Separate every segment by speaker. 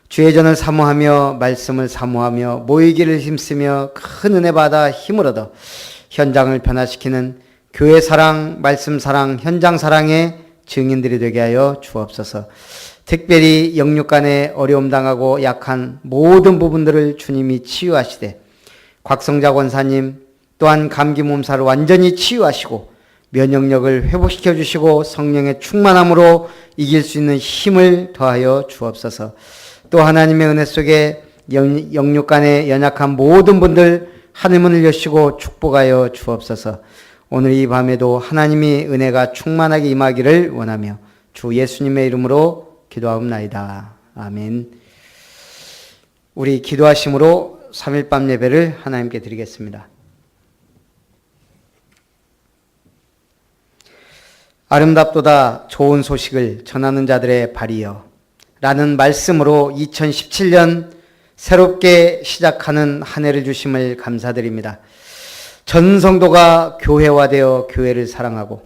Speaker 1: 주의 전을 사모하며 말씀을 사모하며 모이기를 힘쓰며 큰 은혜 받아 힘을 얻어 현장을 변화시키는 교회 사랑, 말씀 사랑, 현장 사랑의 증인들이 되게 하여 주옵소서. 특별히 영육간에 어려움 당하고 약한 모든 부분들을 주님이 치유하시되 곽성자 권사님 또한 감기 몸살을 완전히 치유하시고 면역력을 회복시켜 주시고 성령의 충만함으로 이길 수 있는 힘을 더하여 주옵소서. 또 하나님의 은혜 속에 영육간에 연약한 모든 분들 하늘문을 여시고 축복하여 주옵소서. 오늘 이 밤에도 하나님의 은혜가 충만하게 임하기를 원하며 주 예수님의 이름으로 기도하옵나이다. 아멘. 우리 기도하심으로 3일 밤 예배를 하나님께 드리겠습니다. 아름답도다 좋은 소식을 전하는 자들의 발이여 라는 말씀으로 2017년 새롭게 시작하는 한 해를 주심을 감사드립니다. 전 성도가 교회화되어 교회를 사랑하고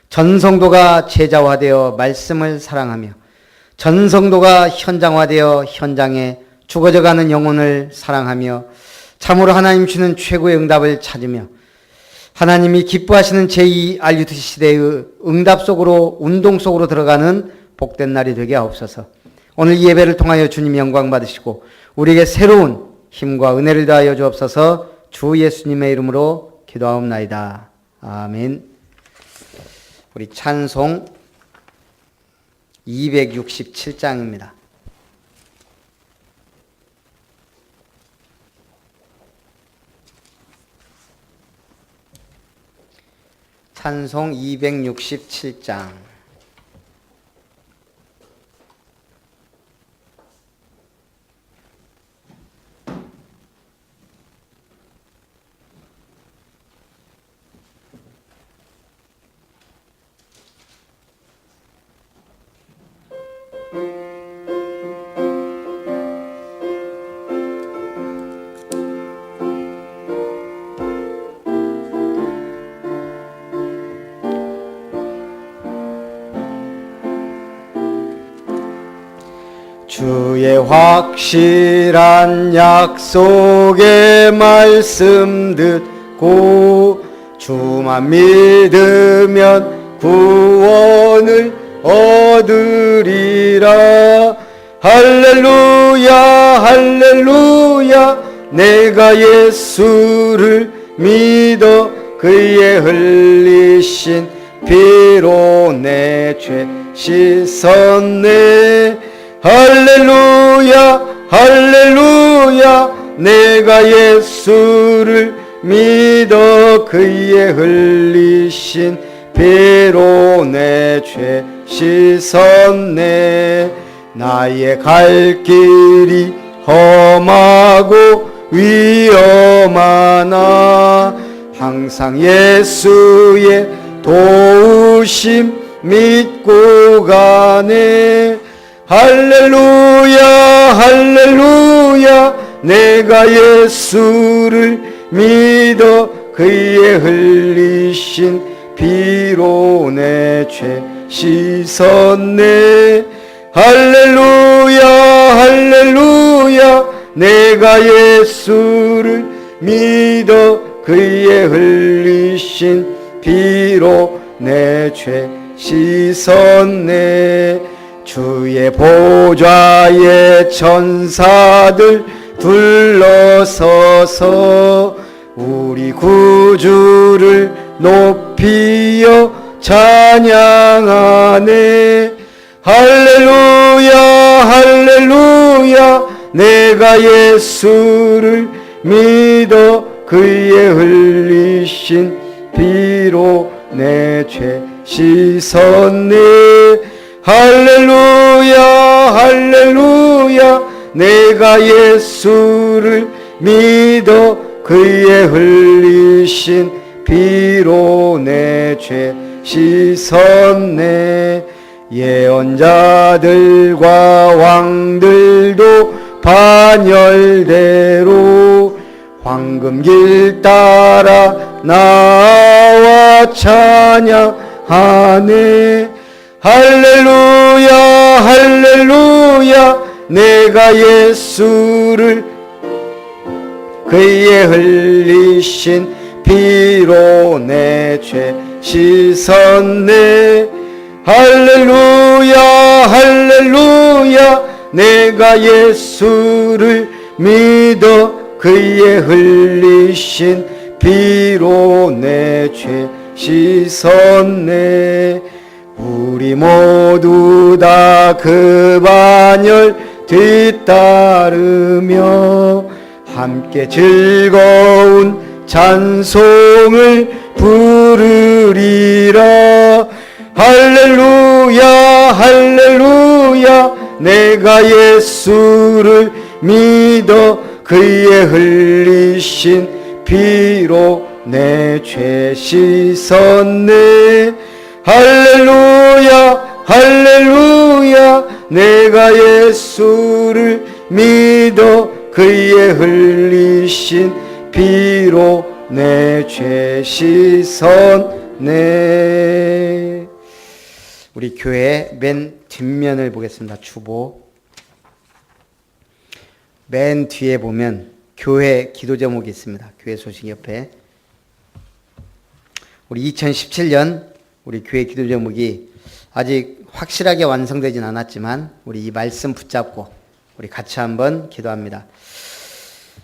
Speaker 1: 전 성도가 제자화되어 말씀을 사랑하며 전 성도가 현장화되어 현장에 죽어져가는 영혼을 사랑하며 참으로 하나님 주는 최고의 응답을 찾으며 하나님이 기뻐하시는 제2 RUTC 시대의 응답 속으로 운동 속으로 들어가는 복된 날이 되게 하옵소서. 오늘 이 예배를 통하여 주님 영광 받으시고 우리에게 새로운 힘과 은혜를 더하여 주옵소서. 주 예수님의 이름으로 기도하옵나이다. 아멘. 우리 찬송 267장입니다. 찬송 267장. 주의 확실한 약속의 말씀 듣고 주만 믿으면 구원을 얻으리라. 할렐루야 할렐루야 내가 예수를 믿어 그의 흘리신 피로 내 죄 씻었네. 할렐루야 할렐루야 내가 예수를 믿어 그의 흘리신 피로 내 죄 씻었네. 나의 갈 길이 험하고 위험하나 항상 예수의 도우심 믿고 가네. 할렐루야 할렐루야 내가 예수를 믿어 그의 흘리신 피로 내 죄 씻었네. 할렐루야 할렐루야 내가 예수를 믿어 그의 흘리신 피로 내 죄 씻었네. 주의 보좌에 천사들 둘러서서 우리 구주를 높이어 찬양하네. 할렐루야 할렐루야 내가 예수를 믿어 그의 흘리신 피로 내 죄 씻었네. 할렐루야 할렐루야 내가 예수를 믿어 그의 흘리신 피로 내 죄 씻었네. 예언자들과 왕들도 반열대로 황금길 따라 나와 찬양하네. 할렐루야 할렐루야 내가 내가 예수를 그의 흘리신 피로 내 죄 씻었네. 할렐루야 할렐루야 내가 예수를 믿어 그의 흘리신 피로 내 죄 씻었네. 우리 모두 다 그 반열 뒤따르며 함께 즐거운 찬송을 부르리라. 할렐루야 할렐루야 내가 예수를 믿어 그의 흘리신 피로 내 죄 씻었네. 할렐루야 할렐루야 내가 예수를 믿어 그의 흘리신 피로 내 죄 씻었네. 우리 교회 맨 뒷면을 보겠습니다. 주보 맨 뒤에 보면 교회 기도 제목이 있습니다. 교회 소식 옆에 우리 2017년 우리 교회 기도 제목이 아직 확실하게 완성되진 않았지만 우리 이 말씀 붙잡고 우리 같이 한번 기도합니다.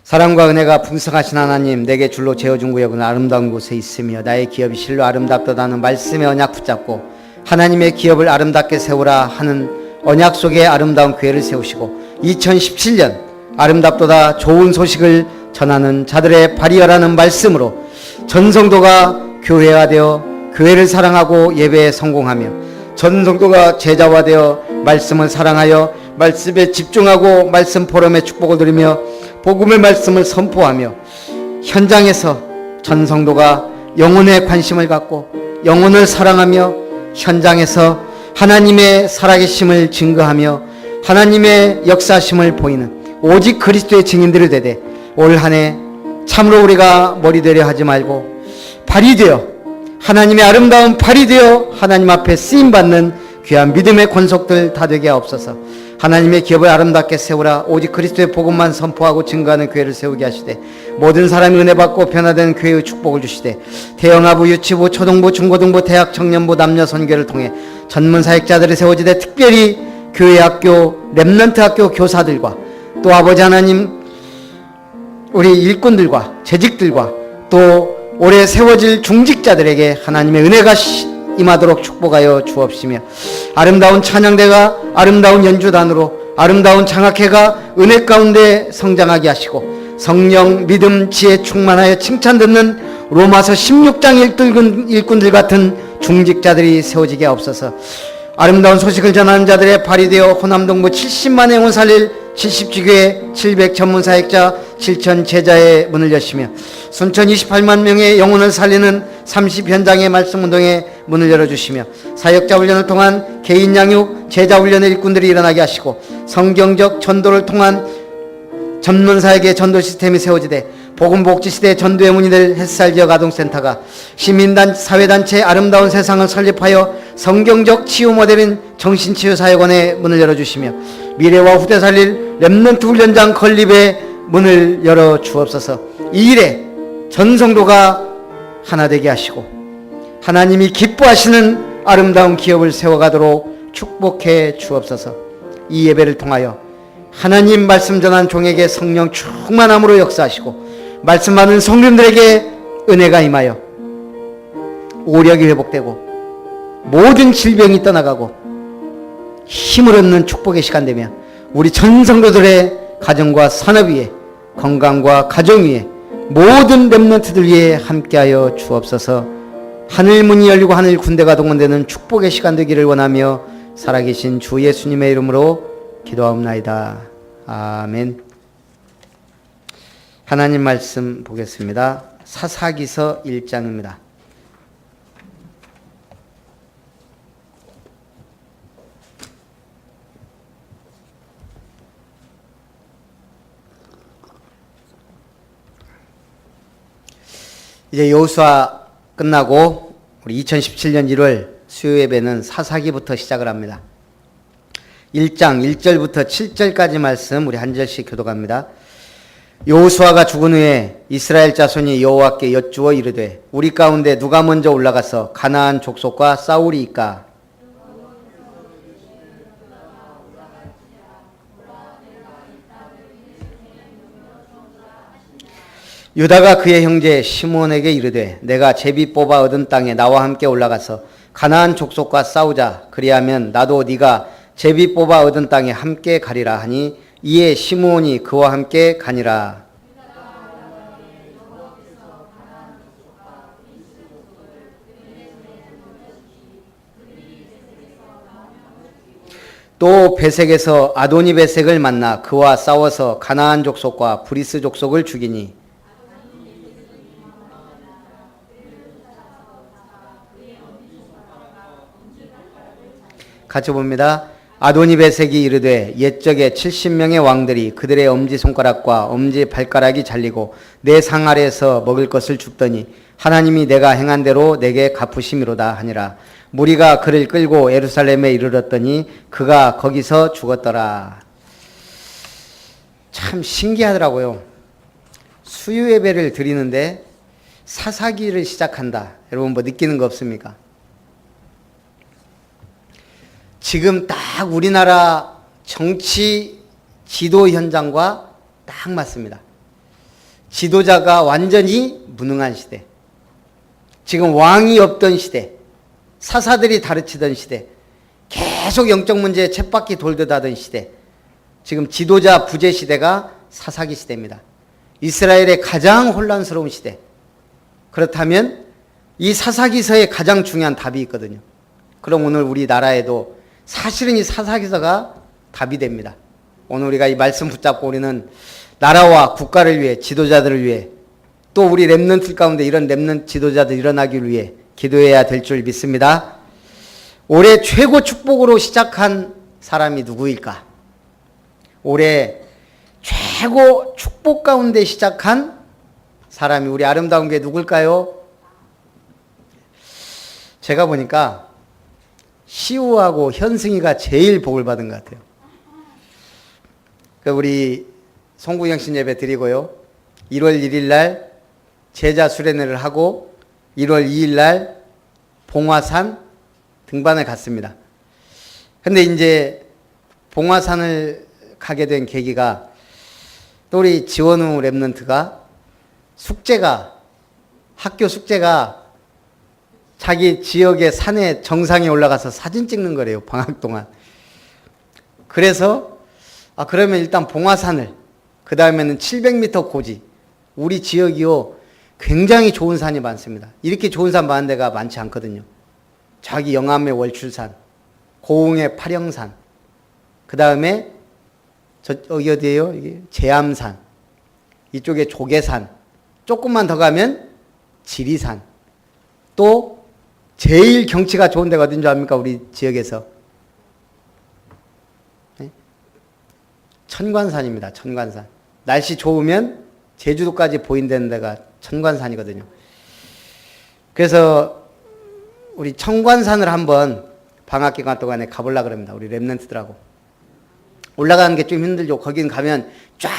Speaker 1: 사랑과 은혜가 풍성하신 하나님, 내게 줄로 재어준 구역은 아름다운 곳에 있으며 나의 기업이 실로 아름답다는 말씀의 언약 붙잡고 하나님의 기업을 아름답게 세우라 하는 언약 속에 아름다운 교회를 세우시고 2017년 아름답도다 좋은 소식을 전하는 자들의 발이여라는 말씀으로 전성도가 교회화되어 교회를 사랑하고 예배에 성공하며 전성도가 제자화되어 말씀을 사랑하여 말씀에 집중하고 말씀 포럼의 축복을 누리며 복음의 말씀을 선포하며 현장에서 전성도가 영혼에 관심을 갖고 영혼을 사랑하며 현장에서 하나님의 살아계심을 증거하며 하나님의 역사심을 보이는 오직 그리스도의 증인들이 되되 올 한 해 참으로 우리가 머리 되려 하지 말고 발이 되어 하나님의 아름다운 발이 되어 하나님 앞에 쓰임받는 귀한 믿음의 권속들 다 되게 하옵소서. 하나님의 기업을 아름답게 세우라. 오직 그리스도의 복음만 선포하고 증거하는 교회를 세우게 하시되 모든 사람이 은혜 받고 변화되는 교회의 축복을 주시되 대형하부, 유치부, 초등부, 중고등부, 대학, 청년부, 남녀 선교를 통해 전문 사역자들이 세워지되 특별히 교회 학교, 렘넌트 학교 교사들과 또 아버지 하나님 우리 일꾼들과 재직들과 또 올해 세워질 중직자들에게 하나님의 은혜가 임하도록 축복하여 주옵시며 아름다운 찬양대가 아름다운 연주단으로 아름다운 장학회가 은혜 가운데 성장하게 하시고 성령, 믿음, 지혜 충만하여 칭찬 듣는 로마서 16장 일꾼들 같은 중직자들이 세워지게 하옵소서. 아름다운 소식을 전하는 자들의 발이 되어 호남동부 70만의 영혼 살릴 70지교회 700 전문사역자 7천 제자의 문을 여시며 순천 28만 명의 영혼을 살리는 30현장의 말씀운동의 문을 열어주시며 사역자 훈련을 통한 개인 양육 제자 훈련의 일꾼들이 일어나게 하시고 성경적 전도를 통한 전문사역의 전도 시스템이 세워지되 복음복지시대 전도의 문이 될 햇살지역 아동센터가 시민단 사회단체 아름다운 세상을 설립하여 성경적 치유 모델인 정신치유사역원의 문을 열어주시며 미래와 후대 살릴 렘넌트 훈련장 건립의 문을 열어 주옵소서. 이 일에 전성도가 하나 되게 하시고 하나님이 기뻐하시는 아름다운 기업을 세워가도록 축복해 주옵소서. 이 예배를 통하여 하나님 말씀 전한 종에게 성령 충만함으로 역사하시고 말씀 받는 성도님들에게 은혜가 임하여 오력이 회복되고 모든 질병이 떠나가고 힘을 얻는 축복의 시간 되며 우리 전 성도들의 가정과 산업 위에 건강과 가정 위에 모든 렘넌트들 위에 함께하여 주옵소서. 하늘 문이 열리고 하늘 군대가 동원되는 축복의 시간 되기를 원하며 살아계신 주 예수님의 이름으로 기도하옵나이다. 아멘. 하나님 말씀 보겠습니다. 사사기서 1장입니다. 이제 여호수아 끝나고 우리 2017년 1월 수요 예배는 사사기부터 시작을 합니다. 1장 1절부터 7절까지 말씀 우리 한 절씩 교독합니다. 여호수아가 죽은 후에 이스라엘 자손이 여호와께 여쭈어 이르되 우리 가운데 누가 먼저 올라가서 가나안 족속과 싸우리이까? 유다가 그의 형제 시므온에게 이르되 내가 제비 뽑아 얻은 땅에 나와 함께 올라가서 가나안 족속과 싸우자. 그리하면 나도 네가 제비 뽑아 얻은 땅에 함께 가리라 하니 이에 시므온이 그와 함께 가니라. 또 베색에서 아도니 베색을 만나 그와 싸워서 가나안 족속과 브리스 족속을 죽이니 같이 봅니다. 아도니 베색이 이르되 옛적에 70명의 왕들이 그들의 엄지손가락과 엄지발가락이 잘리고 내 상 아래에서 먹을 것을 줍더니 하나님이 내가 행한 대로 내게 갚으심이로다 하니라. 무리가 그를 끌고 예루살렘에 이르렀더니 그가 거기서 죽었더라. 참 신기하더라고요. 수유 예배를 드리는데 사사기를 시작한다. 여러분 뭐 느끼는 거 없습니까? 지금 딱 우리나라 정치 지도 현장과 딱 맞습니다. 지도자가 완전히 무능한 시대. 지금 왕이 없던 시대. 사사들이 다르치던 시대. 계속 영적 문제에 쳇바퀴 돌듯 하던 시대. 지금 지도자 부재 시대가 사사기 시대입니다. 이스라엘의 가장 혼란스러운 시대. 그렇다면 이 사사기서에 가장 중요한 답이 있거든요. 그럼 오늘 우리나라에도 사실은 이 사사기서가 답이 됩니다. 오늘 우리가 이 말씀 붙잡고 우리는 나라와 국가를 위해 지도자들을 위해 또 우리 렘넌트 가운데 이런 렘넌트 지도자들 일어나기 위해 기도해야 될 줄 믿습니다. 올해 최고 축복으로 시작한 사람이 누구일까? 올해 최고 축복 가운데 시작한 사람이 우리 아름다운 게 누굴까요? 제가 보니까 시우하고 현승이가 제일 복을 받은 것 같아요. 우리 송구영신 예배 드리고요. 1월 1일 날 제자 수련회를 하고 1월 2일 날 봉화산 등반을 갔습니다. 근데 이제 봉화산을 가게 된 계기가 또 우리 지원우 랩런트가 학교 숙제가 자기 지역의 산에 정상에 올라가서 사진 찍는 거래요. 방학 동안. 그래서 그러면 일단 봉화산을 그 다음에는 700m 고지 우리 지역이요 굉장히 좋은 산이 많습니다. 이렇게 좋은 산 많은 데가 많지 않거든요. 저기 영암의 월출산, 고흥의 파령산, 그 다음에 여기 어디예요? 이게 제암산, 이쪽에 조계산, 조금만 더 가면 지리산, 또 제일 경치가 좋은 데가 어딘 줄 압니까? 우리 지역에서. 네? 천관산입니다. 천관산. 날씨 좋으면 제주도까지 보인다는 데가 천관산이거든요. 그래서 우리 천관산을 한번 방학 기간 동안에 가보려고 합니다. 우리 랩런트들하고. 올라가는 게 좀 힘들죠. 거긴 가면 쫙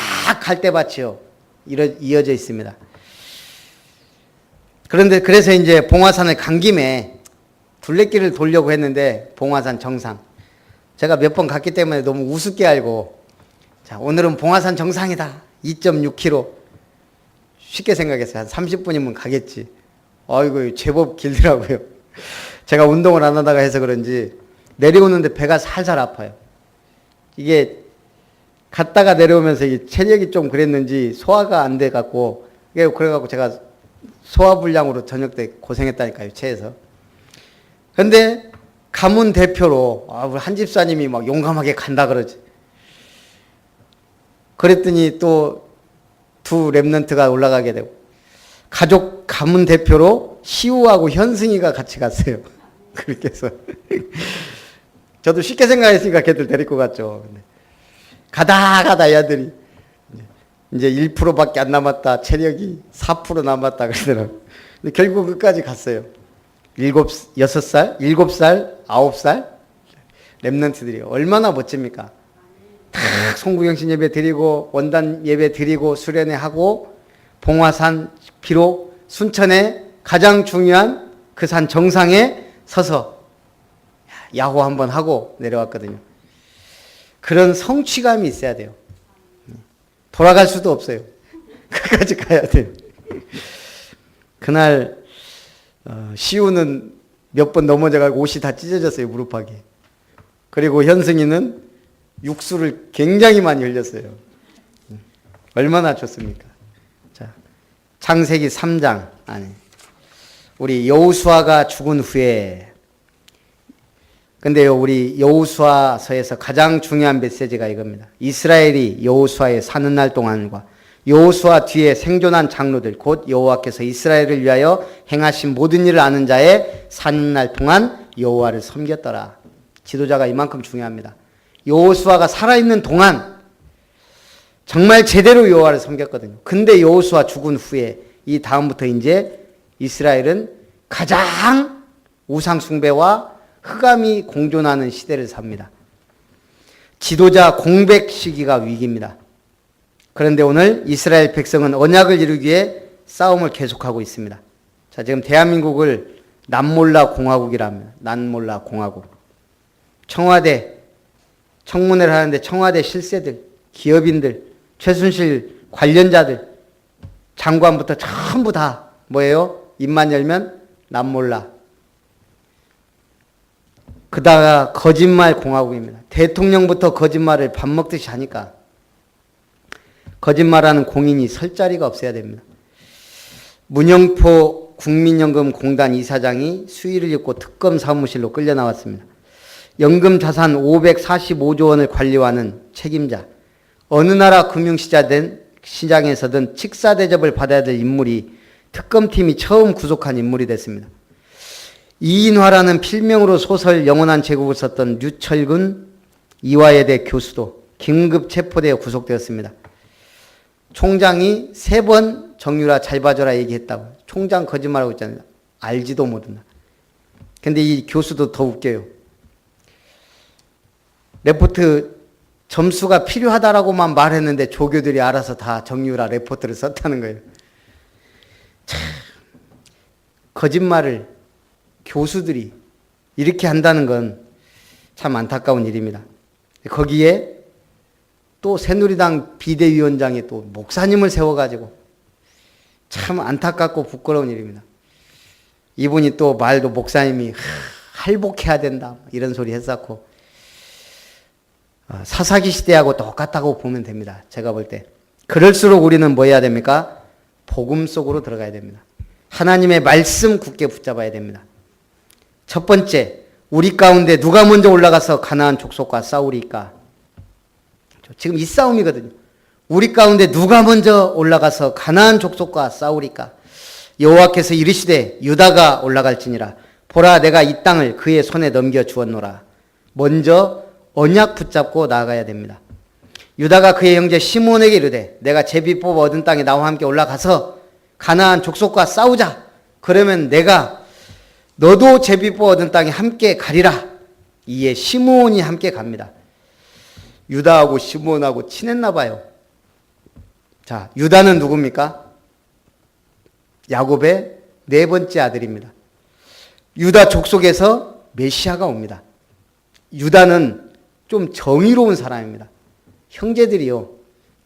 Speaker 1: 갈대밭이요. 이어져 있습니다. 그래서 이제 봉화산을 간 김에 둘레길을 돌려고 했는데 봉화산 정상. 제가 몇 번 갔기 때문에 너무 우습게 알고 자, 오늘은 봉화산 정상이다. 2.6km. 쉽게 생각했어요. 한 30분이면 가겠지. 아이고, 제법 길더라고요. 제가 운동을 안 하다가 해서 그런지 내려오는데 배가 살살 아파요. 이게 갔다가 내려오면서 이게 체력이 좀 그랬는지 소화가 안 돼 갖고 그래갖고 제가 소화불량으로 저녁 때 고생했다니까요. 체해서. 근데 가문 대표로 우리 한 집사님이 막 용감하게 간다 그러지. 그랬더니 또 두 랩런트가 올라가게 되고 가족 가문 대표로 시우하고 현승이가 같이 갔어요. 그렇게 해서 저도 쉽게 생각했으니까 걔들 데리고 갔죠. 근데 가다 얘들이 이제 1%밖에 안 남았다. 체력이 4% 남았다 그러더라고요. 근데 결국 끝까지 갔어요. 6살, 7살, 9살. 렘넌트들이 얼마나 멋집니까? 다 송구경신 예배 드리고 원단 예배 드리고 수련회 하고 봉화산 비록 순천의 가장 중요한 그 산 정상에 서서 야호 한번 하고 내려왔거든요. 그런 성취감이 있어야 돼요. 돌아갈 수도 없어요. 끝까지 가야 돼요. 그날 시우는 몇 번 넘어져가지고 옷이 다 찢어졌어요. 무릎팍이. 그리고 현승이는 육수를 굉장히 많이 흘렸어요. 얼마나 좋습니까? 자, 창세기 3장 안에 우리 여호수아가 죽은 후에, 근데요, 우리 여호수아서에서 가장 중요한 메시지가 이겁니다. 이스라엘이 여호수아의 사는 날 동안과 여호수아 뒤에 생존한 장로들, 곧 여호와께서 이스라엘을 위하여 행하신 모든 일을 아는 자의 사는 날 동안 여호와를 섬겼더라. 지도자가 이만큼 중요합니다. 여호수아가 살아있는 동안 정말 제대로 여호와를 섬겼거든요. 근데 여호수아 죽은 후에 이 다음부터 이제 이스라엘은 가장 우상 숭배와 흑암이 공존하는 시대를 삽니다. 지도자 공백 시기가 위기입니다. 그런데 오늘 이스라엘 백성은 언약을 이루기 위해 싸움을 계속하고 있습니다. 자, 지금 대한민국을 남몰라 공화국이라 합니다. 남몰라 공화국. 청와대, 청문회를 하는데 청와대 실세들, 기업인들, 최순실 관련자들, 장관부터 전부 다 뭐예요? 입만 열면 남몰라. 그다가 거짓말 공화국입니다. 대통령부터 거짓말을 밥 먹듯이 하니까 거짓말하는 공인이 설 자리가 없어야 됩니다. 문영포 국민연금공단 이사장이 수의를 입고 특검 사무실로 끌려 나왔습니다. 연금 자산 545조 원을 관리하는 책임자, 어느 나라 금융시장에서든 칙사 대접을 받아야 될 인물이 특검팀이 처음 구속한 인물이 됐습니다. 이인화라는 필명으로 소설 영원한 제국을 썼던 류철근 이화여대 교수도 긴급 체포되어 구속되었습니다. 총장이 3번 정유라 잘 봐줘라 얘기했다고. 총장 거짓말하고 있잖아요. 알지도 못한다. 근데 이 교수도 더 웃겨요. 레포트 점수가 필요하다라고만 말했는데 조교들이 알아서 다 정유라 레포트를 썼다는 거예요. 참, 거짓말을 교수들이 이렇게 한다는 건 참 안타까운 일입니다. 거기에 또 새누리당 비대위원장이 또 목사님을 세워가지고 참 안타깝고 부끄러운 일입니다. 이분이 또 말도 목사님이 할복해야 된다 이런 소리 했었고 사사기 시대하고 똑같다고 보면 됩니다. 제가 볼 때. 그럴수록 우리는 뭐 해야 됩니까? 복음 속으로 들어가야 됩니다. 하나님의 말씀 굳게 붙잡아야 됩니다. 첫 번째, 우리 가운데 누가 먼저 올라가서 가나안 족속과 싸우리까? 지금 이 싸움이거든요. 우리 가운데 누가 먼저 올라가서 가나안 족속과 싸우리까? 여호와께서 이르시되 유다가 올라갈지니라. 보라, 내가 이 땅을 그의 손에 넘겨 주었노라. 먼저 언약 붙잡고 나아가야 됩니다. 유다가 그의 형제 시므온에게 이르되 내가 제비 뽑아 얻은 땅에 나와 함께 올라가서 가나안 족속과 싸우자. 그러면 내가 너도 제비 뽑아 얻은 땅에 함께 가리라. 이에 시므온이 함께 갑니다. 유다하고 시므온하고 친했나 봐요. 자, 유다는 누굽니까? 야곱의 4번째 아들입니다. 유다 족속에서 메시아가 옵니다. 유다는 좀 정의로운 사람입니다. 형제들이요,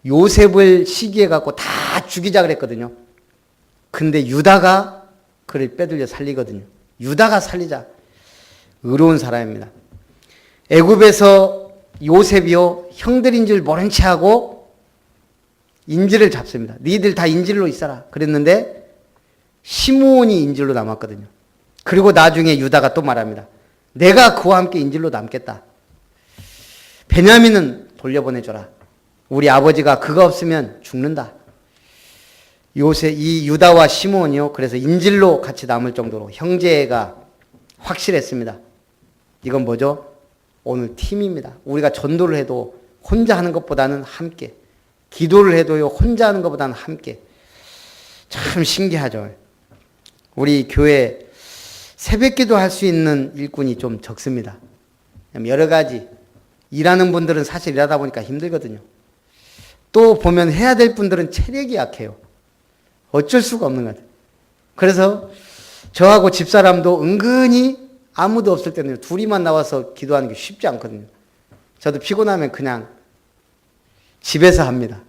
Speaker 1: 요셉을 시기해 갖고 다 죽이자 그랬거든요. 근데 유다가 그를 빼들려 살리거든요. 유다가 살리자. 의로운 사람입니다. 애굽에서 요셉이요, 형들인 줄 모른 채 하고 인질을 잡습니다. 니들 다 인질로 있어라 그랬는데 시므온이 인질로 남았거든요. 그리고 나중에 유다가 또 말합니다. 내가 그와 함께 인질로 남겠다. 베냐민은 돌려보내줘라. 우리 아버지가 그가 없으면 죽는다. 이 유다와 시므온이요, 그래서 인질로 같이 남을 정도로 형제가 확실했습니다. 이건 뭐죠? 오늘 팀입니다. 우리가 전도를 해도 혼자 하는 것보다는 함께, 기도를 해도요 혼자 하는 것보다는 함께. 참 신기하죠. 우리 교회 새벽기도 할 수 있는 일꾼이 좀 적습니다. 여러 가지 일하는 분들은 사실 일하다 보니까 힘들거든요. 또 보면 해야 될 분들은 체력이 약해요. 어쩔 수가 없는 것 같아요. 그래서 저하고 집사람도 은근히 아무도 없을 때는 둘이만 나와서 기도하는 게 쉽지 않거든요. 저도 피곤하면 그냥 집에서 합니다.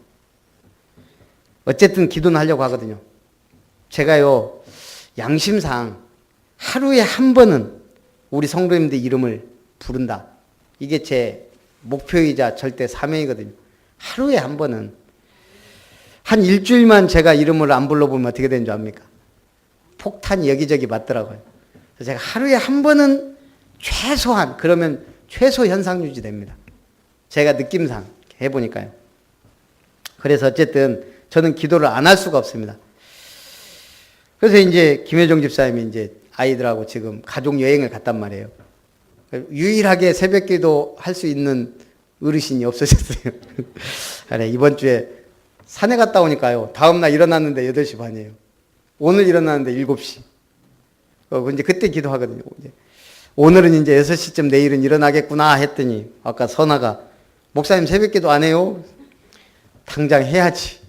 Speaker 1: 어쨌든 기도는 하려고 하거든요. 제가요, 양심상 하루에 한 번은 우리 성도님들 이름을 부른다. 이게 제 목표이자 절대 사명이거든요. 하루에 한 번은. 한 일주일만 제가 이름을 안 불러보면 어떻게 되는 줄 압니까? 폭탄이 여기저기 맞더라고요. 그래서 제가 하루에 한 번은 최소한, 그러면 최소 현상 유지됩니다. 제가 느낌상 해보니까요. 그래서 어쨌든 저는 기도를 안 할 수가 없습니다. 그래서 이제 김혜정 집사님이 이제 아이들하고 지금 가족 여행을 갔단 말이에요. 유일하게 새벽 기도 할 수 있는 어르신이 없어졌어요. 그래, 이번 주에 산에 갔다 오니까요. 다음날 일어났는데 8시 반이에요. 오늘 일어났는데 7시. 이제 그때 기도하거든요. 오늘은 이제 6시쯤 내일은 일어나겠구나 했더니 아까 선아가 목사님 새벽 기도 안 해요? 당장 해야지.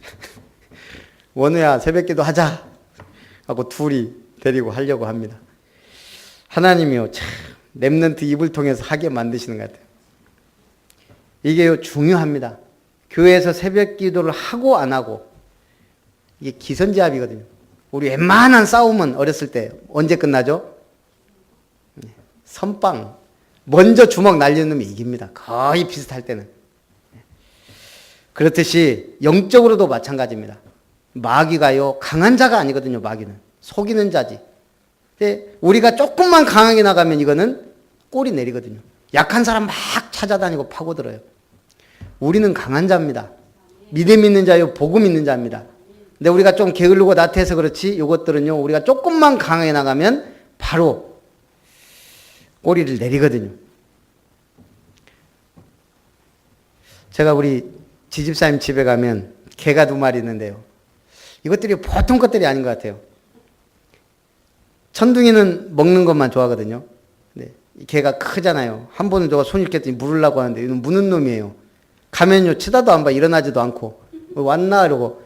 Speaker 1: 원우야 새벽 기도 하자 하고 둘이 데리고 하려고 합니다. 하나님이요 참 렘넌트 입을 통해서 하게 만드시는 것 같아요. 이게요 중요합니다. 교회에서 새벽 기도를 하고 안 하고 이게 기선제압이거든요. 우리 웬만한 싸움은 어렸을 때 언제 끝나죠? 선빵. 먼저 주먹 날리는 놈이 이깁니다. 거의 비슷할 때는. 그렇듯이 영적으로도 마찬가지입니다. 마귀가요 강한 자가 아니거든요. 마귀는 속이는 자지. 근데 우리가 조금만 강하게 나가면 이거는 꼬리 내리거든요. 약한 사람 막 찾아다니고 파고들어요. 우리는 강한 자입니다. 믿음 있는 자요 복음 있는 자입니다. 근데 우리가 좀 게으르고 나태해서 그렇지 이것들은요 우리가 조금만 강하게 나가면 바로 꼬리를 내리거든요. 제가 우리 지집사님 집에 가면 개가 2마리 있는데요. 이것들이 보통 것들이 아닌 것 같아요. 천둥이는 먹는 것만 좋아하거든요. 네, 개가 크잖아요. 한 번은 저가 손 이렇게 했더니 물으려고 하는데 이건 무는 놈이에요. 가면요 치다도 안 봐. 일어나지도 않고 왔나 이러고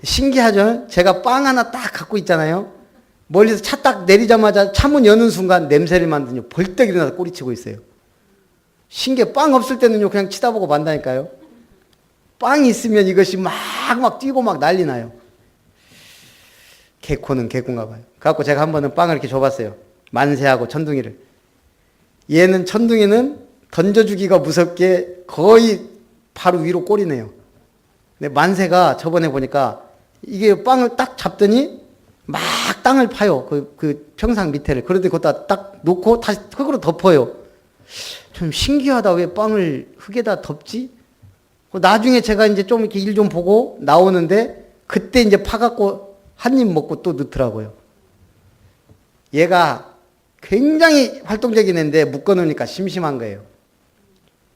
Speaker 1: 신기하죠. 제가 빵 하나 딱 갖고 있잖아요. 멀리서 차 딱 내리자마자 차문 여는 순간 냄새를 맡더니 벌떡 일어나서 꼬리치고 있어요. 신기해. 빵 없을 때는요 그냥 치다보고 만다니까요. 빵이 있으면 이것이 막 뛰고 막 난리 나요. 개코는 개코인가 봐요. 그래갖고 제가 한 번은 빵을 이렇게 줘봤어요. 만세하고 천둥이를. 얘는 천둥이는 던져주기가 무섭게 거의 바로 위로 꼬리네요. 근데 만세가 저번에 보니까 이게 빵을 딱 잡더니 막 땅을 파요. 그 평상 밑에를. 그런데 거기다 딱 놓고 다시 흙으로 덮어요. 좀 신기하다. 왜 빵을 흙에다 덮지? 나중에 제가 이제 좀 이렇게 일 좀 보고 나오는데 그때 이제 파갖고 한 입 먹고 또 넣더라고요. 얘가 굉장히 활동적인 애인데 묶어놓으니까 심심한 거예요.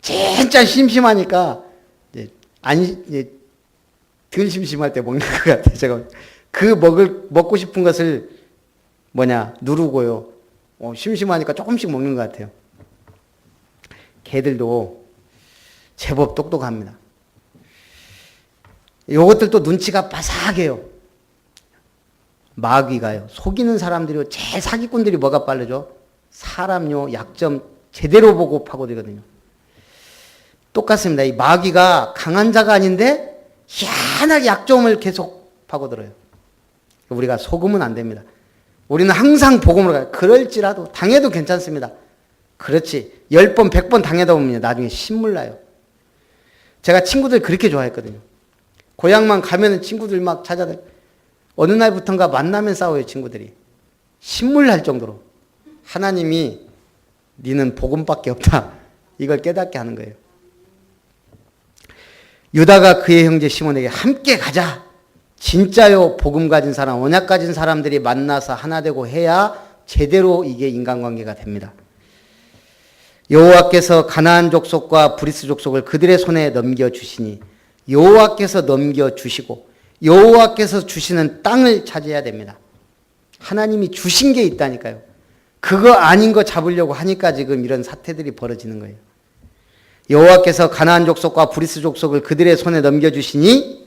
Speaker 1: 진짜 심심하니까 이제 덜 심심할 때 먹는 것 같아요. 제가 먹고 싶은 것을 누르고요. 심심하니까 조금씩 먹는 것 같아요. 개들도 제법 똑똑합니다. 요것들도 눈치가 빠삭해요. 마귀가요. 속이는 사람들이요. 제일 사기꾼들이 뭐가 빠르죠? 사람요. 약점 제대로 보고 파고들거든요. 똑같습니다. 이 마귀가 강한 자가 아닌데 희한하게 약점을 계속 파고들어요. 우리가 속으면 안 됩니다. 우리는 항상 복음으로 가요. 그럴지라도 당해도 괜찮습니다. 그렇지. 10번, 100번 당하다 보면 나중에 신물나요. 제가 친구들 그렇게 좋아했거든요. 고향만 가면은 친구들 막 찾아다니. 어느 날부턴가 만나면 싸워요, 친구들이. 신물날 정도로. 하나님이 니는 복음밖에 없다. 이걸 깨닫게 하는 거예요. 유다가 그의 형제 시몬에게 함께 가자. 진짜요, 복음 가진 사람, 언약 가진 사람들이 만나서 하나 되고 해야 제대로 이게 인간관계가 됩니다. 여호와께서 가나안 족속과 브리스 족속을 그들의 손에 넘겨주시니 여호와께서 넘겨주시고 여호와께서 주시는 땅을 차지해야 됩니다. 하나님이 주신 게 있다니까요. 그거 아닌 거 잡으려고 하니까 지금 이런 사태들이 벌어지는 거예요. 여호와께서 가나안 족속과 브리스 족속을 그들의 손에 넘겨주시니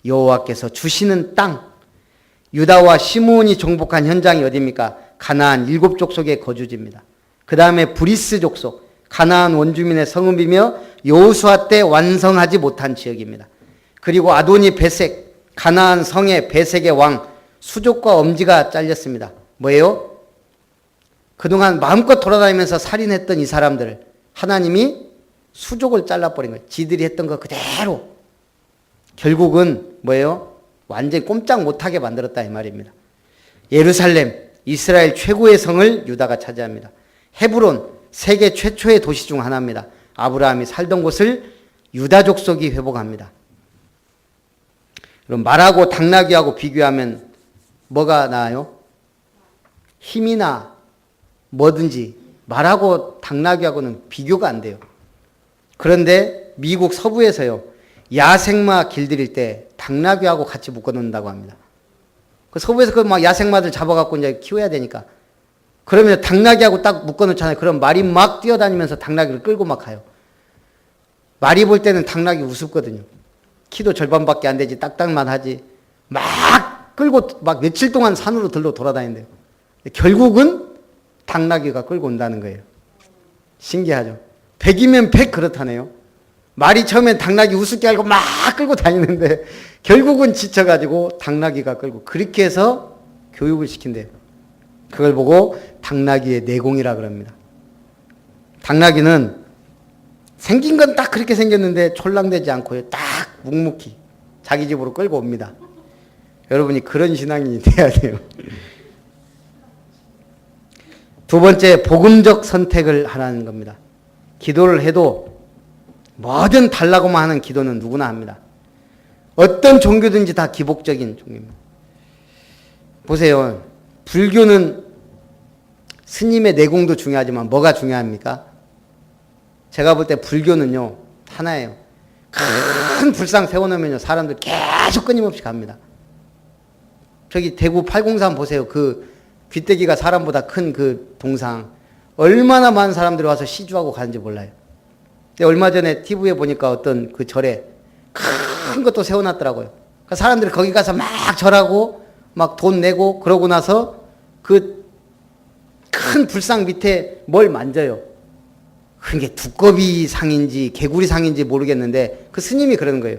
Speaker 1: 여호와께서 주시는 땅, 유다와 시므온이 정복한 현장이 어디입니까? 가나안 7족속의 거주지입니다. 그 다음에 브리스 족속, 가나안 원주민의 성읍이며 여호수아 때 완성하지 못한 지역입니다. 그리고 아도니 베색, 가나안 성의 베색의 왕, 수족과 엄지가 잘렸습니다. 뭐예요? 그동안 마음껏 돌아다니면서 살인했던 이 사람들을 하나님이 수족을 잘라버린 거예요. 지들이 했던 거 그대로. 결국은 뭐예요? 완전히 꼼짝 못하게 만들었다 이 말입니다. 예루살렘, 이스라엘 최고의 성을 유다가 차지합니다. 헤브론, 세계 최초의 도시 중 하나입니다. 아브라함이 살던 곳을 유다 족속이 회복합니다. 그럼 말하고 당나귀하고 비교하면 뭐가 나아요? 힘이나 뭐든지 말하고 당나귀하고는 비교가 안 돼요. 그런데 미국 서부에서요, 야생마 길들일 때 당나귀하고 같이 묶어놓는다고 합니다. 그 서부에서 그 막 야생마들 잡아갖고 이제 키워야 되니까. 그러면 당나귀하고 딱 묶어놓잖아요. 그럼 말이 막 뛰어다니면서 당나귀를 끌고 막 가요. 말이 볼 때는 당나귀 우습거든요. 키도 절반밖에 안 되지, 딱딱만 하지. 막 끌고 막 며칠 동안 산으로 들러 돌아다닌대요. 결국은 당나귀가 끌고 온다는 거예요. 신기하죠? 100이면 100 그렇다네요. 말이 처음엔 당나귀 우습게 알고 막 끌고 다니는데 결국은 지쳐가지고 당나귀가 끌고, 그렇게 해서 교육을 시킨대요. 그걸 보고 당나귀의 내공이라 그럽니다. 당나귀는 생긴 건 딱 그렇게 생겼는데 촐랑대지 않고요, 딱 묵묵히 자기 집으로 끌고 옵니다. 여러분이 그런 신앙인이 돼야 돼요. 두 번째, 복음적 선택을 하라는 겁니다. 기도를 해도 뭐든 달라고만 하는 기도는 누구나 합니다. 어떤 종교든지 다 기복적인 종교입니다. 보세요. 불교는 스님의 내공도 중요하지만 뭐가 중요합니까? 제가 볼 때 불교는요, 하나예요. 큰 불상 세워놓으면요, 사람들 계속 끊임없이 갑니다. 저기 대구 803 보세요. 그 귀때기가 사람보다 큰 그 동상. 얼마나 많은 사람들이 와서 시주하고 가는지 몰라요. 근데 얼마 전에 TV에 보니까 어떤 그 절에 큰 것도 세워놨더라고요. 그러니까 사람들이 거기 가서 막 절하고 막 돈 내고 그러고 나서 그 큰 불상 밑에 뭘 만져요. 그게 두꺼비 상인지 개구리 상인지 모르겠는데 그 스님이 그러는 거예요.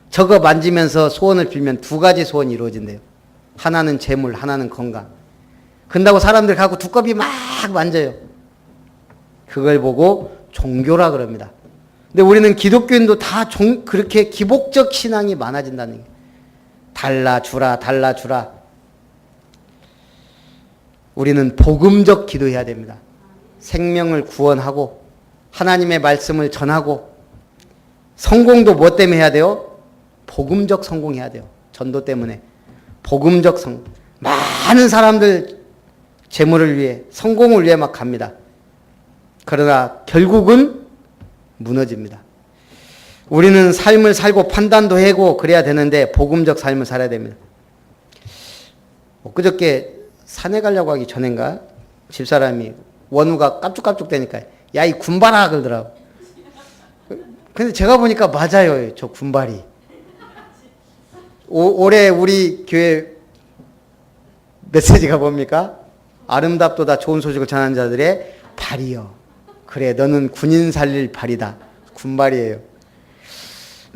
Speaker 1: 저거 만지면서 소원을 빌면 두 가지 소원이 이루어진대요. 하나는 재물, 하나는 건강. 근다고 사람들 가고 두꺼비 막 만져요. 그걸 보고 종교라 그럽니다. 근데 우리는 기독교인도 다 그렇게 기복적 신앙이 많아진다는 거예요. 달라주라, 달라주라. 우리는 복음적 기도해야 됩니다. 생명을 구원하고 하나님의 말씀을 전하고, 성공도 뭐 때문에 해야 돼요? 복음적 성공해야 돼요. 전도 때문에. 복음적 성공. 많은 사람들 재물을 위해, 성공을 위해 막 갑니다. 그러나 결국은 무너집니다. 우리는 삶을 살고 판단도 하고 그래야 되는데 복음적 삶을 살아야 됩니다. 그저께 산에 가려고 하기 전인가 집사람이 원우가 깝죽깝죽 대니까 야, 이 군발아 그러더라고. 근데 제가 보니까 맞아요. 저 군발이. 올해 우리 교회 메시지가 뭡니까? 아름답도다 좋은 소식을 전하는 자들의 발이요. 그래, 너는 군인 살릴 발이다. 군발이에요.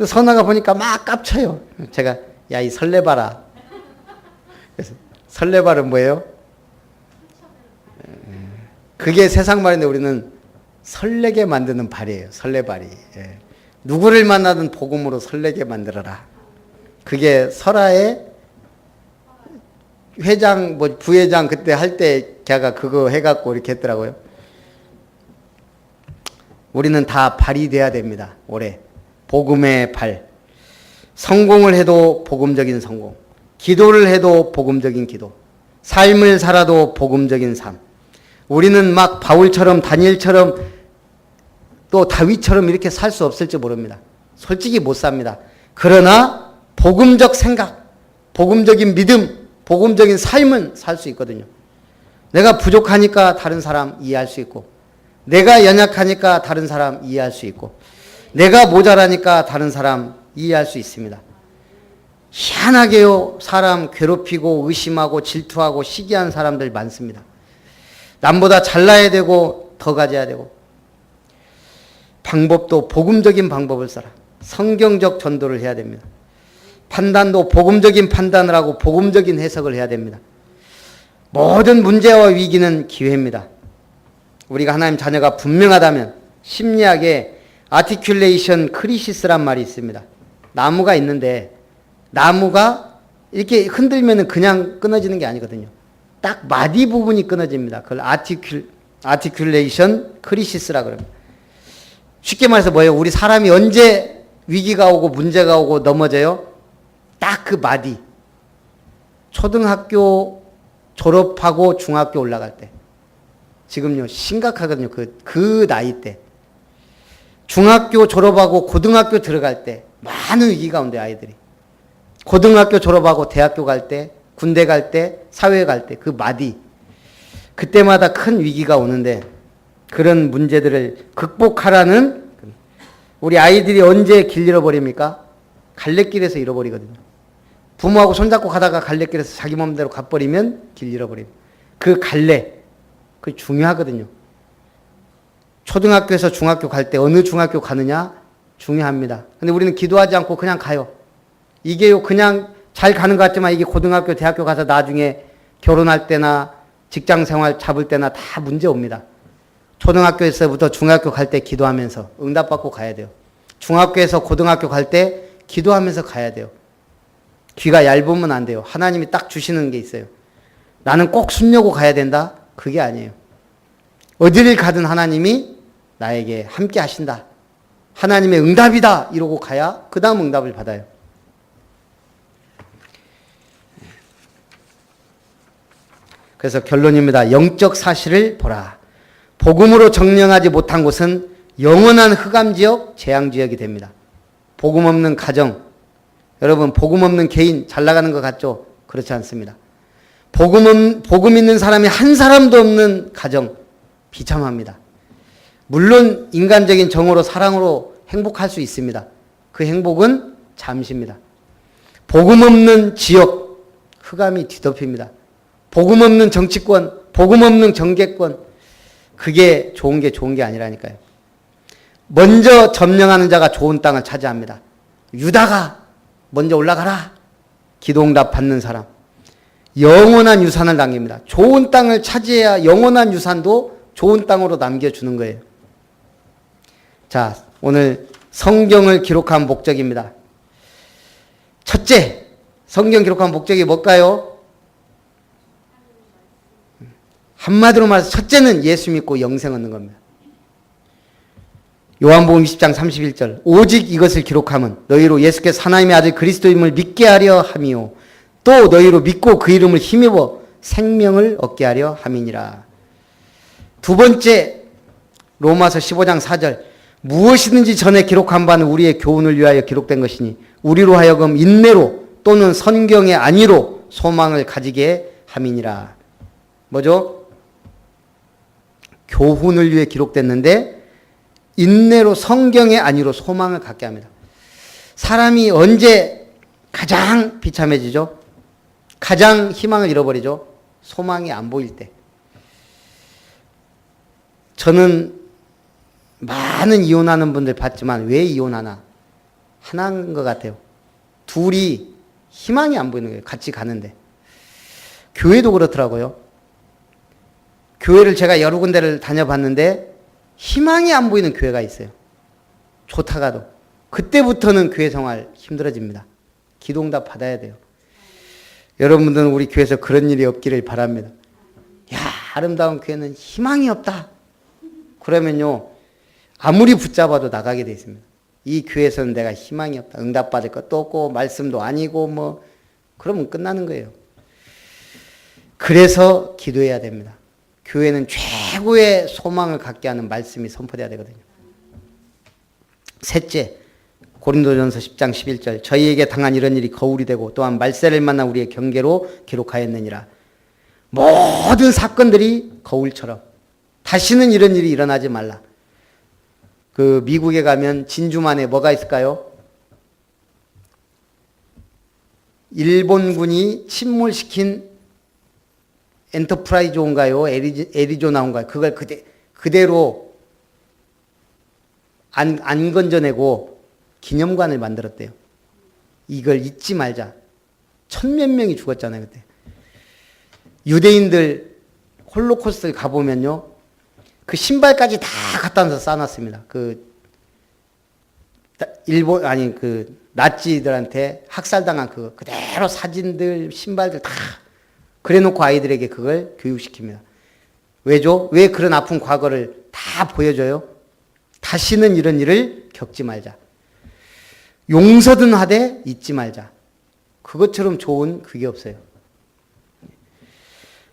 Speaker 1: 선아가 보니까 막 깝쳐요. 제가 야, 이 설레발아. 그래서 설레발은 뭐예요? 그게 세상 말인데 우리는 설레게 만드는 발이에요. 설레발이. 예. 누구를 만나든 복음으로 설레게 만들어라. 그게 설아의 회장, 뭐 부회장 그때 할 때 걔가 그거 해갖고 이렇게 했더라고요. 우리는 다 발이 돼야 됩니다. 올해. 복음의 발. 성공을 해도 복음적인 성공. 기도를 해도 복음적인 기도. 삶을 살아도 복음적인 삶. 우리는 막 바울처럼 다니엘처럼 또 다윗처럼 이렇게 살 수 없을지 모릅니다. 솔직히 못 삽니다. 그러나 복음적 생각, 복음적인 믿음, 복음적인 삶은 살 수 있거든요. 내가 부족하니까 다른 사람 이해할 수 있고, 내가 연약하니까 다른 사람 이해할 수 있고, 내가 모자라니까 다른 사람 이해할 수 있습니다. 희한하게요, 사람 괴롭히고 의심하고 질투하고 시기한 사람들 많습니다. 남보다 잘나야 되고 더 가져야 되고, 방법도 복음적인 방법을 써라. 성경적 전도를 해야 됩니다. 판단도 복음적인 판단을 하고 복음적인 해석을 해야 됩니다. 모든 문제와 위기는 기회입니다. 우리가 하나님 자녀가 분명하다면 심리학에 아티큘레이션 크리시스란 말이 있습니다. 나무가 있는데 나무가 이렇게 흔들면 그냥 끊어지는 게 아니거든요. 딱 마디 부분이 끊어집니다. 그걸 아티큘레이션 크리시스라 그럽니다. 쉽게 말해서 뭐예요? 우리 사람이 언제 위기가 오고 문제가 오고 넘어져요? 딱 그 마디. 초등학교 졸업하고 중학교 올라갈 때. 지금요, 심각하거든요. 그 나이 때. 중학교 졸업하고 고등학교 들어갈 때 많은 위기가 온대요, 아이들이. 고등학교 졸업하고 대학교 갈 때, 군대 갈 때, 사회 갈 때, 그 마디. 그때마다 큰 위기가 오는데 그런 문제들을 극복하라는, 우리 아이들이 언제 길 잃어버립니까? 갈래길에서 잃어버리거든요. 부모하고 손잡고 가다가 갈래길에서 자기 맘대로 가버리면 길 잃어버립니다. 그 갈래, 그게 중요하거든요. 초등학교에서 중학교 갈 때 어느 중학교 가느냐 중요합니다. 근데 우리는 기도하지 않고 그냥 가요. 이게요, 그냥 잘 가는 것 같지만 이게 고등학교, 대학교 가서 나중에 결혼할 때나 직장 생활 잡을 때나 다 문제 옵니다. 초등학교에서부터 중학교 갈 때 기도하면서 응답받고 가야 돼요. 중학교에서 고등학교 갈 때 기도하면서 가야 돼요. 귀가 얇으면 안 돼요. 하나님이 딱 주시는 게 있어요. 나는 꼭 숨려고 가야 된다? 그게 아니에요. 어디를 가든 하나님이 나에게 함께 하신다. 하나님의 응답이다. 이러고 가야 그 다음 응답을 받아요. 그래서 결론입니다. 영적 사실을 보라. 복음으로 정령하지 못한 곳은 영원한 흑암지역, 재앙지역이 됩니다. 복음 없는 가정, 여러분 복음 없는 개인 잘 나가는 것 같죠? 그렇지 않습니다. 복음 있는 사람이 한 사람도 없는 가정, 비참합니다. 물론 인간적인 정으로 사랑으로 행복할 수 있습니다. 그 행복은 잠시입니다. 복음 없는 지역, 흑암이 뒤덮입니다. 복음 없는 정치권, 복음 없는 정계권, 그게 좋은 게 아니라니까요. 먼저 점령하는 자가 좋은 땅을 차지합니다. 유다가 먼저 올라가라. 기도응답 받는 사람. 영원한 유산을 남깁니다. 좋은 땅을 차지해야 영원한 유산도 좋은 땅으로 남겨주는 거예요. 자, 오늘 성경을 기록한 목적입니다. 첫째, 성경 기록한 목적이 뭘까요? 한마디로 말해서 첫째는 예수 믿고 영생 얻는 겁니다. 요한복음 20장 31절 오직 이것을 기록함은 너희로 예수께서 하나님의 아들 그리스도임을 믿게 하려 함이요 또 너희로 믿고 그 이름을 힘입어 생명을 얻게 하려 함이니라. 두 번째, 로마서 15장 4절 무엇이든지 전에 기록한 바는 우리의 교훈을 위하여 기록된 것이니 우리로 하여금 인내로 또는 선경의 안위로 소망을 가지게 함이니라. 뭐죠? 교훈을 위해 기록됐는데 인내로 성경의 안위로 소망을 갖게 합니다. 사람이 언제 가장 비참해지죠? 가장 희망을 잃어버리죠? 소망이 안 보일 때. 저는 많은 이혼하는 분들 봤지만 왜 이혼하나? 하나인 것 같아요. 둘이 희망이 안 보이는 거예요. 같이 가는데. 교회도 그렇더라고요. 교회를 제가 여러 군데를 다녀봤는데 희망이 안 보이는 교회가 있어요. 좋다가도. 그때부터는 교회 생활 힘들어집니다. 기도응답 받아야 돼요. 여러분들은 우리 교회에서 그런 일이 없기를 바랍니다. 야, 아름다운 교회는 희망이 없다. 그러면요, 아무리 붙잡아도 나가게 돼 있습니다. 이 교회에서는 내가 희망이 없다. 응답받을 것도 없고 말씀도 아니고 그러면 끝나는 거예요. 그래서 기도해야 됩니다. 교회는 최고의 소망을 갖게 하는 말씀이 선포돼야 되거든요. 셋째, 고린도전서 10장 11절 저희에게 당한 이런 일이 거울이 되고 또한 말세를 만난 우리의 경계로 기록하였느니라. 모든 사건들이 거울처럼 다시는 이런 일이 일어나지 말라. 그 미국에 가면 진주만에 뭐가 있을까요? 일본군이 침몰시킨 엔터프라이즈 온가요? 애리조나 온가요? 그걸 그대로 안 건져내고 기념관을 만들었대요. 이걸 잊지 말자. 천몇 명이 죽었잖아요, 그때. 유대인들 홀로코스트를 가보면요, 그 신발까지 다 갖다 놔서 쌓아놨습니다. 그 나치들한테 학살당한 그거 그대로 사진들, 신발들 다 그래놓고 아이들에게 그걸 교육시킵니다. 왜죠? 왜 그런 아픈 과거를 다 보여줘요? 다시는 이런 일을 겪지 말자. 용서든 하되 잊지 말자. 그것처럼 좋은 그게 없어요.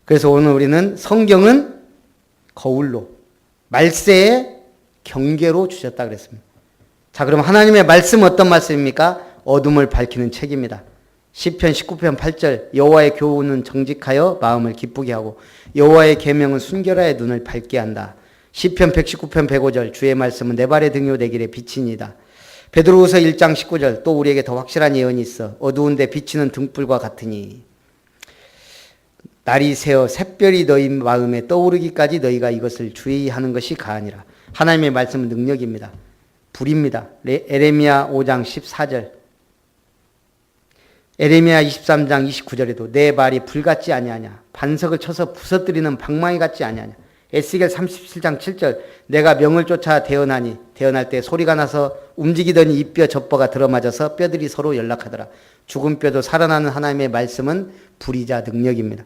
Speaker 1: 그래서 오늘 우리는 성경은 거울로, 말세의 경계로 주셨다 그랬습니다. 자, 그럼 하나님의 말씀은 어떤 말씀입니까? 어둠을 밝히는 책입니다. 시편 19편 8절 여호와의 교훈은 정직하여 마음을 기쁘게 하고 여호와의 계명은 순결하여 눈을 밝게 한다. 시편 119편 105절 주의 말씀은 내 발의 등요 내 길의 빛이니이다. 베드로후서 1장 19절 또 우리에게 더 확실한 예언이 있어 어두운데 비치는 등불과 같으니 날이 새어 샛별이 너희 마음에 떠오르기까지 너희가 이것을 주의하는 것이 가하니라. 하나님의 말씀은 능력입니다. 불입니다. 에레미야 5장 14절 에레미야 23장 29절에도 내 발이 불같지 아니하냐 반석을 쳐서 부서뜨리는 방망이 같지 아니하냐. 에스겔 37장 7절 내가 명을 쫓아 대언하니 대언할 때 소리가 나서 움직이더니 이 뼈 저 뼈가 들어맞아서 뼈들이 서로 연락하더라. 죽은 뼈도 살아나는 하나님의 말씀은 불이자 능력입니다.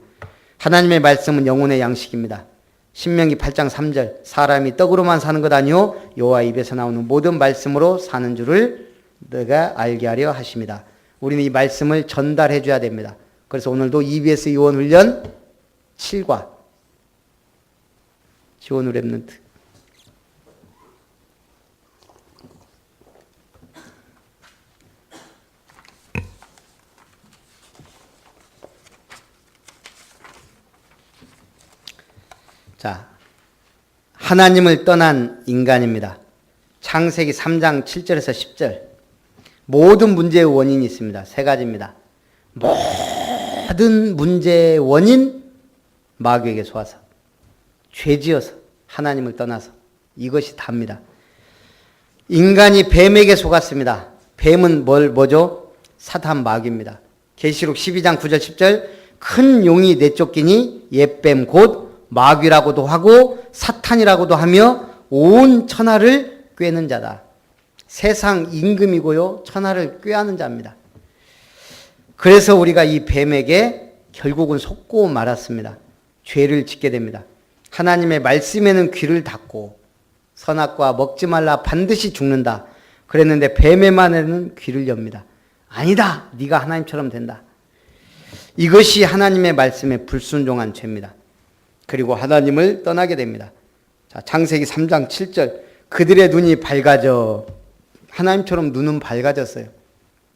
Speaker 1: 하나님의 말씀은 영혼의 양식입니다. 신명기 8장 3절 사람이 떡으로만 사는 것 아니요 여호와 입에서 나오는 모든 말씀으로 사는 줄을 너가 알게 하려 하십니다. 우리는 이 말씀을 전달해 줘야 됩니다. 그래서 오늘도 EBS 요원훈련 7과 지원 랩런트 자, 하나님을 떠난 인간입니다. 창세기 3장 7절에서 10절 모든 문제의 원인이 있습니다. 세 가지입니다. 모든 문제의 원인 마귀에게 속아서 죄지어서 하나님을 떠나서 이것이 답니다. 인간이 뱀에게 속았습니다. 뱀은 뭐죠? 사탄 마귀입니다. 계시록 12장 9절 10절 큰 용이 내쫓기니 옛뱀 곧 마귀라고도 하고 사탄이라고도 하며 온 천하를 꿰는 자다. 세상 임금이고요 천하를 꾀하는 자입니다. 그래서 우리가 이 뱀에게 결국은 속고 말았습니다. 죄를 짓게 됩니다. 하나님의 말씀에는 귀를 닫고 선악과 먹지 말라 반드시 죽는다 그랬는데 뱀의 말에는 귀를 엽니다. 아니다 네가 하나님처럼 된다. 이것이 하나님의 말씀에 불순종한 죄입니다. 그리고 하나님을 떠나게 됩니다. 자, 창세기 3장 7절 그들의 눈이 밝아져 하나님처럼 눈은 밝아졌어요.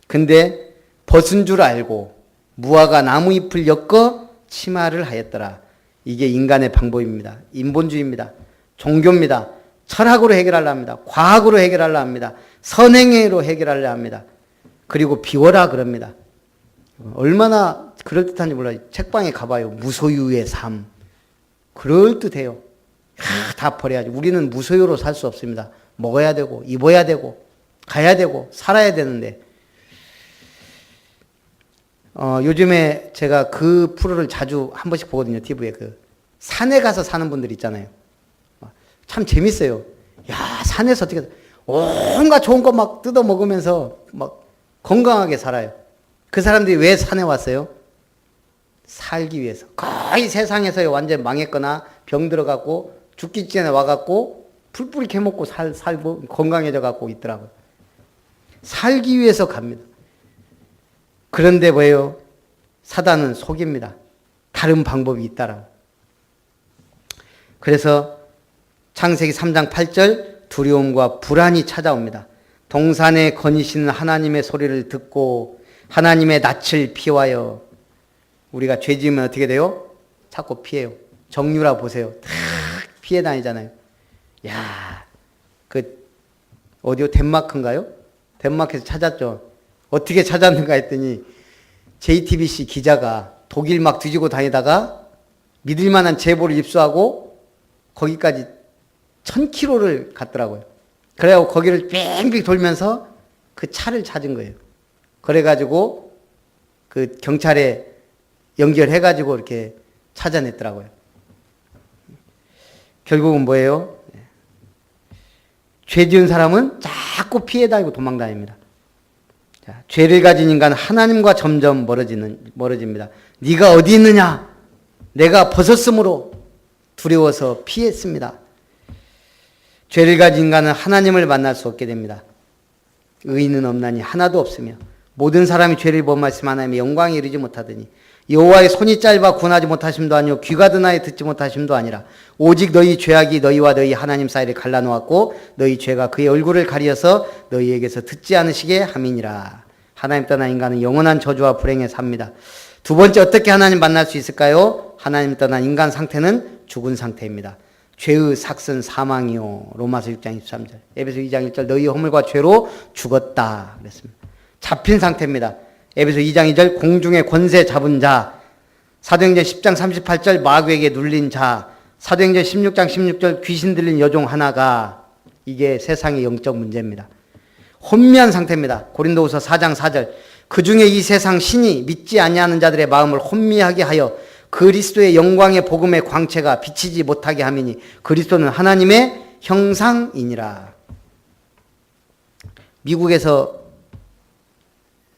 Speaker 1: 근데 벗은 줄 알고 무화과 나무잎을 엮어 치마를 하였더라. 이게 인간의 방법입니다. 인본주의입니다. 종교입니다. 철학으로 해결하려 합니다. 과학으로 해결하려 합니다. 선행으로 해결하려 합니다. 그리고 비워라 그럽니다. 얼마나 그럴듯한지 몰라요. 책방에 가봐요. 무소유의 삶. 그럴듯해요. 다 버려야지. 우리는 무소유로 살 수 없습니다. 먹어야 되고 입어야 되고 가야 되고 살아야 되는데 요즘에 제가 그 프로를 자주 한 번씩 보거든요. TV에 산에 가서 사는 분들 있잖아요. 참 재밌어요. 야 산에서 어떻게 온갖 좋은 거 막 뜯어 먹으면서 막 건강하게 살아요. 그 사람들이 왜 산에 왔어요? 살기 위해서. 거의 세상에서 완전 망했거나 병 들어갖고 죽기 전에 와갖고 풀뿌리 캐먹고 살고 건강해져 갖고 있더라고요. 살기 위해서 갑니다. 그런데 뭐예요? 사단은 속입니다. 다른 방법이 있다라고. 그래서 창세기 3장 8절 두려움과 불안이 찾아옵니다. 동산에 거니시는 하나님의 소리를 듣고 하나님의 낯을 피하여 우리가 죄 지으면 어떻게 돼요? 자꾸 피해요. 정유라 보세요. 탁 피해 다니잖아요. 야, 어디요? 덴마크인가요? 덴마크에서 찾았죠. 어떻게 찾았는가 했더니 JTBC 기자가 독일 막 뒤지고 다니다가 믿을 만한 제보를 입수하고 거기까지 1000km를 갔더라고요. 그래갖고 거기를 뺑뺑 돌면서 그 차를 찾은 거예요. 그래가지고 그 경찰에 연결해가지고 이렇게 찾아냈더라고요. 결국은 뭐예요? 죄 지은 사람은 자꾸 피해 다니고 도망 다닙니다. 자, 죄를 가진 인간은 하나님과 점점 멀어집니다. 네가 어디 있느냐? 내가 벗었으므로 두려워서 피했습니다. 죄를 가진 인간은 하나님을 만날 수 없게 됩니다. 의인은 없나니 하나도 없으며 모든 사람이 죄를 범하였으면 하나님의 영광에 이르지 못하더니 여호와의 손이 짧아 구원하지 못하심도 아니요 귀가 드나에 듣지 못하심도 아니라 오직 너희 죄악이 너희와 너희 하나님 사이를 갈라놓았고 너희 죄가 그의 얼굴을 가리어서 너희에게서 듣지 않으시게 함이니라. 하나님 떠난 인간은 영원한 저주와 불행에 삽니다. 두 번째, 어떻게 하나님 만날 수 있을까요? 하나님 떠난 인간 상태는 죽은 상태입니다. 죄의 삭은 사망이요. 로마서 6장 23절. 에베소 2장 1절 너희 허물과 죄로 죽었다 그랬습니다. 잡힌 상태입니다. 에베소 2장 2절 공중의 권세 잡은 자. 사도행전 10장 38절 마귀에게 눌린 자. 사도행전 16장 16절 귀신 들린 여종 하나가. 이게 세상의 영적 문제입니다. 혼미한 상태입니다. 고린도후서 4장 4절 그 중에 이 세상 신이 믿지 아니하는 자들의 마음을 혼미하게 하여 그리스도의 영광의 복음의 광채가 비치지 못하게 함이니 그리스도는 하나님의 형상이니라. 미국에서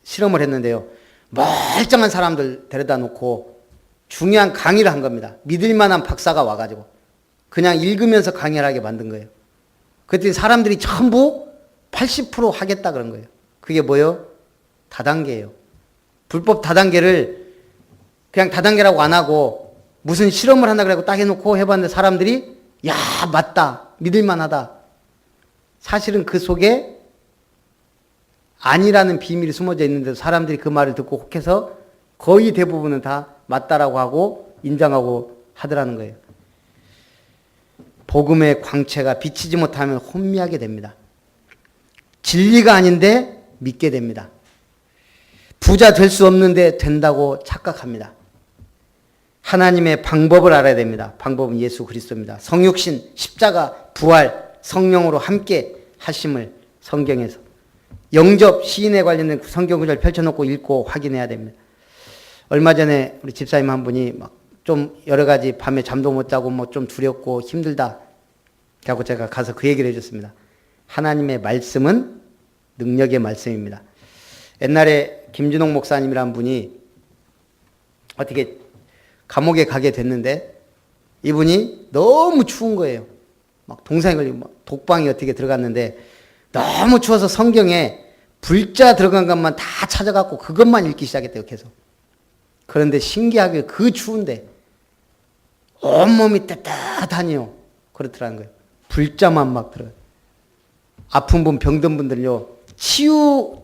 Speaker 1: 실험을 했는데요. 멀쩡한 사람들 데려다 놓고 중요한 강의를 한 겁니다. 믿을 만한 박사가 와가지고 그냥 읽으면서 강의를 하게 만든 거예요. 그랬더니 사람들이 전부 80% 하겠다 그런 거예요. 그게 뭐예요? 다단계예요. 불법 다단계를 그냥 다단계라고 안 하고 무슨 실험을 한다 그래고 딱 해놓고 해봤는데 사람들이 야 맞다 믿을만하다. 사실은 그 속에 아니라는 비밀이 숨어져 있는데도 사람들이 그 말을 듣고 혹해서 거의 대부분은 다 맞다라고 하고 인정하고 하더라는 거예요. 복음의 광채가 비치지 못하면 혼미하게 됩니다. 진리가 아닌데 믿게 됩니다. 부자 될 수 없는데 된다고 착각합니다. 하나님의 방법을 알아야 됩니다. 방법은 예수 그리스도입니다. 성육신, 십자가, 부활, 성령으로 함께 하심을 성경에서 영접, 시인에 관련된 성경 구절 펼쳐놓고 읽고 확인해야 됩니다. 얼마 전에 우리 집사님 한 분이 막 좀 여러 가지 밤에 잠도 못 자고 뭐 좀 두렵고 힘들다. 그래서 제가 가서 그 얘기를 해줬습니다. 하나님의 말씀은 능력의 말씀입니다. 옛날에 김준홍 목사님이란 분이 어떻게 감옥에 가게 됐는데 이분이 너무 추운 거예요. 막 동상이 걸리고 막 독방에 어떻게 들어갔는데 너무 추워서 성경에 불자 들어간 것만 다 찾아갖고 그것만 읽기 시작했대요. 계속. 그런데 신기하게 그 추운데 온몸이 따뜻하니요. 그렇더라는 거예요. 불자만 막 들어가요. 아픈 분, 병든 분들요. 치유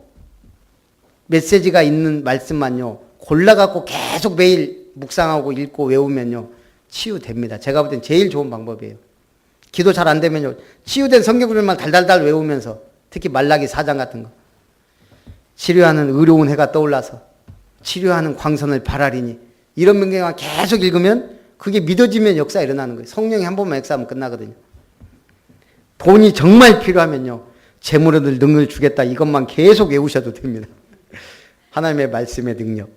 Speaker 1: 메시지가 있는 말씀만요. 골라갖고 계속 매일 묵상하고 읽고 외우면요. 치유됩니다. 제가 볼 땐 제일 좋은 방법이에요. 기도 잘 안 되면요. 치유된 성경구절만 달달달 외우면서 특히 말라기 4장 같은 거. 치료하는 의로운 해가 떠올라서 치료하는 광선을 바라리니 이런 명경만 계속 읽으면 그게 믿어지면 역사 일어나는 거예요. 성령이 한 번만 역사하면 끝나거든요. 돈이 정말 필요하면요. 재물을 능을 주겠다 이것만 계속 외우셔도 됩니다. 하나님의 말씀의 능력.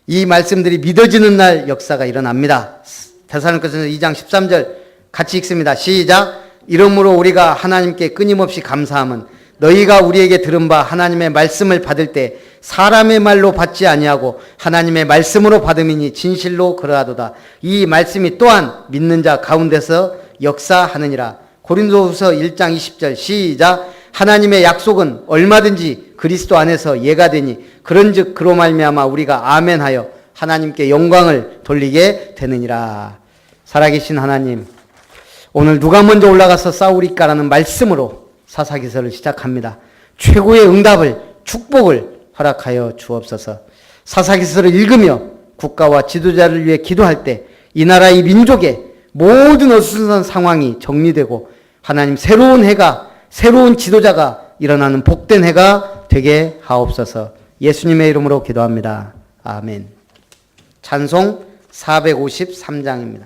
Speaker 1: 이 말씀들이 믿어지는 날 역사가 일어납니다. 데살로니가서 2장 13절 같이 읽습니다. 시작. 이러므로 우리가 하나님께 끊임없이 감사함은 너희가 우리에게 들은 바 하나님의 말씀을 받을 때 사람의 말로 받지 아니하고 하나님의 말씀으로 받음이니 진실로 그러하도다. 이 말씀이 또한 믿는 자 가운데서 역사하느니라. 고린도후서 1장 20절 시작. 하나님의 약속은 얼마든지 그리스도 안에서 예가 되니 그런즉 그로 말미암아 우리가 아멘하여 하나님께 영광을 돌리게 되느니라. 살아계신 하나님, 오늘 누가 먼저 올라가서 싸우리까라는 말씀으로 사사기서를 시작합니다. 최고의 응답을 축복을 허락하여 주옵소서. 사사기서를 읽으며 국가와 지도자를 위해 기도할 때 이 나라 이 민족의 모든 어수선한 상황이 정리되고 하나님 새로운 해가 새로운 지도자가 일어나는 복된 해가 되게 하옵소서. 예수님의 이름으로 기도합니다. 아멘. 찬송 453장입니다.